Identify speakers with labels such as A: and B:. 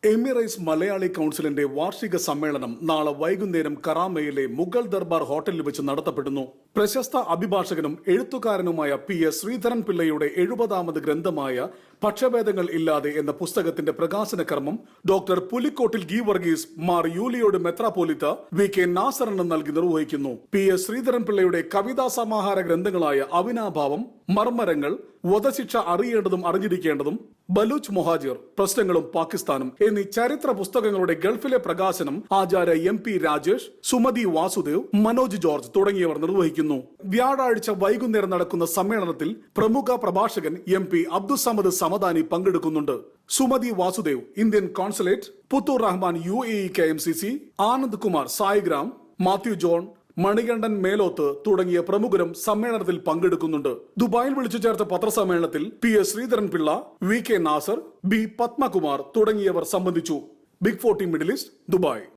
A: Emirates Malayali കൗൺസിലിന്റെ വാർഷിക സമ്മേളനം നാളെ വൈകുന്നേരം കറാമയിലെ മുഗൾ ദർബാർ ഹോട്ടലിൽ വെച്ച് നടത്തപ്പെടുന്നു. പ്രശസ്ത അഭിഭാഷകനും എഴുത്തുകാരനുമായ PS ശ്രീധരൻ പിള്ളയുടെ 70ാമത് ഗ്രന്ഥമായ പക്ഷഭേദങ്ങൾ ഇല്ലാതെ എന്ന പുസ്തകത്തിന്റെ പ്രകാശന കർമ്മം ഡോക്ടർ പുലിക്കോട്ടിൽ ഗീവർഗീസ് മാർ യൂലിയോട് മെത്രാപോലിത്ത VK നാസറിന് നൽകി നിർവഹിക്കുന്നു. PS ശ്രീധരൻ പിള്ളയുടെ കവിതാ സമാഹാര ഗ്രന്ഥങ്ങളായ അവിനാഭാവം, മർമ്മരങ്ങൾ, വധശിക്ഷ അറിയേണ്ടതും അറിഞ്ഞിരിക്കേണ്ടതും, ബലൂച്ച് മൊഹാജിർ, പ്രശ്നങ്ങളും പാകിസ്ഥാനും എന്നീ ചരിത്ര പുസ്തകങ്ങളുടെ ഗൾഫിലെ പ്രകാശനം ആചാര്യ MP രാജേഷ്, സുമതി വാസുദേവ്, മനോജ് ജോർജ് തുടങ്ങിയവർ നിർവഹിക്കുന്നു. വ്യാഴാഴ്ച വൈകുന്നേരം നടക്കുന്ന സമ്മേളനത്തിൽ പ്രമുഖ പ്രഭാഷകൻ MP അബ്ദുസമദ് സമദാനി പങ്കെടുക്കുന്നുണ്ട്. Sumathi Vasudev, Indian consulate, Puthur Rahman UAE KMCC, Anand Kumar Saigram, Mathew John, Manikandan Meloth തുടങ്ങിയ പ്രമുഖരും സമ്മേളനത്തിൽ പങ്കെടുക്കുന്നുണ്ട്. ദുബായിൽ വിളിച്ചു ചേർത്ത പത്രസമ്മേളനത്തിൽ PS Sreedharan Pillai, VK Nasar, B Padmakumar തുടങ്ങിയവർ സംബന്ധിച്ചു. Big 40 middle east, Dubai.